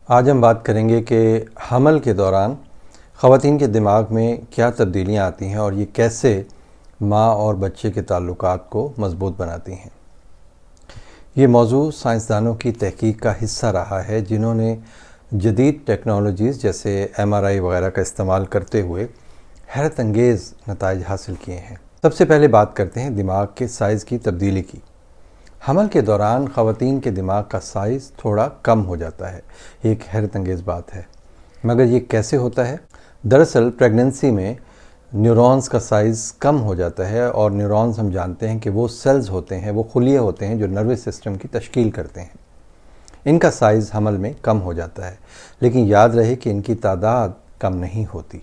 آج ہم بات کریں گے کہ حمل کے دوران خواتین کے دماغ میں کیا تبدیلیاں آتی ہیں اور یہ کیسے ماں اور بچے کے تعلقات کو مضبوط بناتی ہیں۔ یہ موضوع سائنسدانوں کی تحقیق کا حصہ رہا ہے جنہوں نے جدید ٹیکنالوجیز جیسے MRI وغیرہ کا استعمال کرتے ہوئے حیرت انگیز نتائج حاصل کیے ہیں۔ سب سے پہلے بات کرتے ہیں دماغ کے سائز کی تبدیلی کی۔ حمل کے دوران خواتین کے دماغ کا سائز تھوڑا کم ہو جاتا ہے، یہ ایک حیرت انگیز بات ہے، مگر یہ کیسے ہوتا ہے؟ دراصل پریگننسی میں نیورونز کا سائز کم ہو جاتا ہے، اور نیورونز ہم جانتے ہیں کہ وہ سیلز ہوتے ہیں، وہ خلیے ہوتے ہیں جو نروس سسٹم کی تشکیل کرتے ہیں۔ ان کا سائز حمل میں کم ہو جاتا ہے، لیکن یاد رہے کہ ان کی تعداد کم نہیں ہوتی۔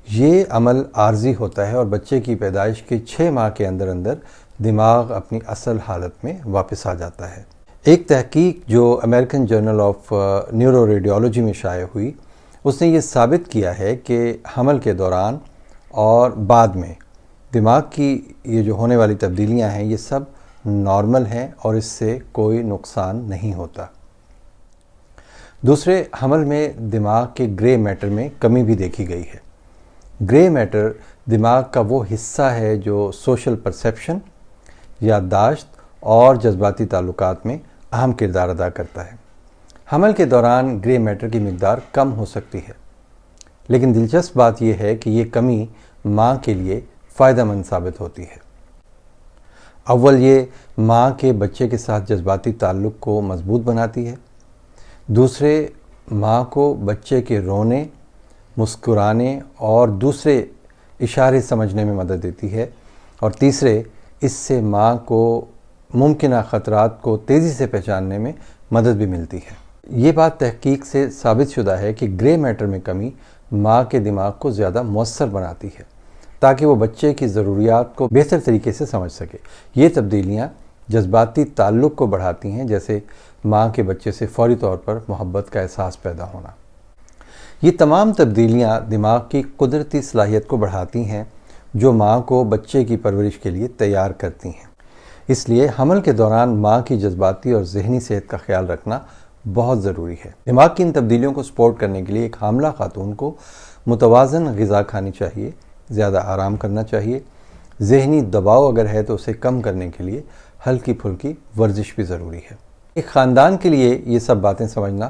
یہ عمل عارضی ہوتا ہے اور بچے کی پیدائش کے 6 ماہ کے اندر دماغ اپنی اصل حالت میں واپس آ جاتا ہے۔ ایک تحقیق جو American journal of neuroradiology میں شائع ہوئی، اس نے یہ ثابت کیا ہے کہ حمل کے دوران اور بعد میں دماغ کی یہ جو ہونے والی تبدیلیاں ہیں یہ سب نارمل ہیں اور اس سے کوئی نقصان نہیں ہوتا۔ دوسرے، حمل میں دماغ کے گرے میٹر میں کمی بھی دیکھی گئی ہے۔ گرے میٹر دماغ کا وہ حصہ ہے جو سوشل پرسیپشن، یادداشت اور جذباتی تعلقات میں اہم کردار ادا کرتا ہے۔ حمل کے دوران گرے میٹر کی مقدار کم ہو سکتی ہے، لیکن دلچسپ بات یہ ہے کہ یہ کمی ماں کے لیے فائدہ مند ثابت ہوتی ہے۔ اول، یہ ماں کے بچے کے ساتھ جذباتی تعلق کو مضبوط بناتی ہے۔ دوسرے، ماں کو بچے کے رونے، مسکرانے اور دوسرے اشارے سمجھنے میں مدد دیتی ہے، اور تیسرے، اس سے ماں کو ممکنہ خطرات کو تیزی سے پہچاننے میں مدد بھی ملتی ہے۔ یہ بات تحقیق سے ثابت شدہ ہے کہ گرے میٹر میں کمی ماں کے دماغ کو زیادہ مؤثر بناتی ہے تاکہ وہ بچے کی ضروریات کو بہتر طریقے سے سمجھ سکے۔ یہ تبدیلیاں جذباتی تعلق کو بڑھاتی ہیں، جیسے ماں کے بچے سے فوری طور پر محبت کا احساس پیدا ہونا۔ یہ تمام تبدیلیاں دماغ کی قدرتی صلاحیت کو بڑھاتی ہیں جو ماں کو بچے کی پرورش کے لیے تیار کرتی ہیں۔ اس لیے حمل کے دوران ماں کی جذباتی اور ذہنی صحت کا خیال رکھنا بہت ضروری ہے۔ دماغ کی ان تبدیلیوں کو سپورٹ کرنے کے لیے ایک حاملہ خاتون کو متوازن غذا کھانی چاہیے، زیادہ آرام کرنا چاہیے۔ ذہنی دباؤ اگر ہے تو اسے کم کرنے کے لیے ہلکی پھلکی ورزش بھی ضروری ہے۔ ایک خاندان کے لیے یہ سب باتیں سمجھنا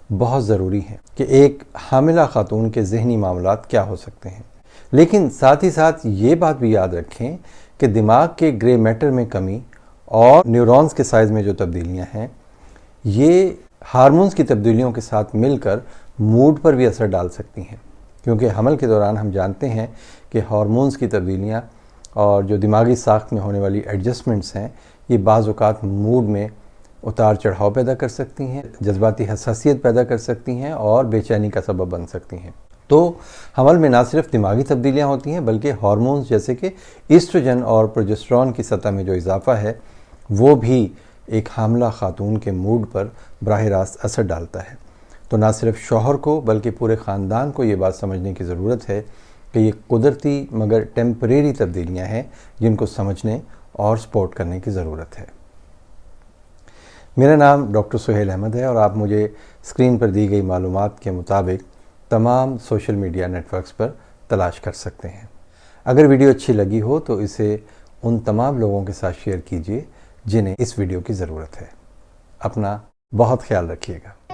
بہت ضروری ہے کہ ایک حاملہ خاتون کے ذہنی معاملات کیا ہو سکتے ہیں، لیکن ساتھ ہی ساتھ یہ بات بھی یاد رکھیں کہ دماغ کے گرے میٹر میں کمی اور نیورونز کے سائز میں جو تبدیلیاں ہیں یہ ہارمونز کی تبدیلیوں کے ساتھ مل کر موڈ پر بھی اثر ڈال سکتی ہیں، کیونکہ حمل کے دوران ہم جانتے ہیں کہ ہارمونز کی تبدیلیاں اور جو دماغی ساخت میں ہونے والی ایڈجسٹمنٹس ہیں یہ بعض اوقات موڈ میں اتار چڑھاؤ پیدا کر سکتی ہیں، جذباتی حساسیت پیدا کر سکتی ہیں اور بے چینی کا سبب بن سکتی ہیں۔ تو حمل میں نہ صرف دماغی تبدیلیاں ہوتی ہیں بلکہ ہارمونز جیسے کہ ایسٹروجن اور پروجسٹرون کی سطح میں جو اضافہ ہے وہ بھی ایک حاملہ خاتون کے موڈ پر براہ راست اثر ڈالتا ہے۔ تو نہ صرف شوہر کو بلکہ پورے خاندان کو یہ بات سمجھنے کی ضرورت ہے کہ یہ قدرتی مگر ٹیمپریری تبدیلیاں ہیں جن کو سمجھنے اور سپورٹ کرنے کی ضرورت ہے۔ میرا نام ڈاکٹر سہیل احمد ہے اور آپ مجھے اسکرین پر دی گئی معلومات کے مطابق تمام سوشل میڈیا نیٹ ورکس پر تلاش کر سکتے ہیں۔ اگر ویڈیو اچھی لگی ہو تو اسے ان تمام لوگوں کے ساتھ شیئر کیجیے جنہیں اس ویڈیو کی ضرورت ہے۔ اپنا بہت خیال رکھیے گا۔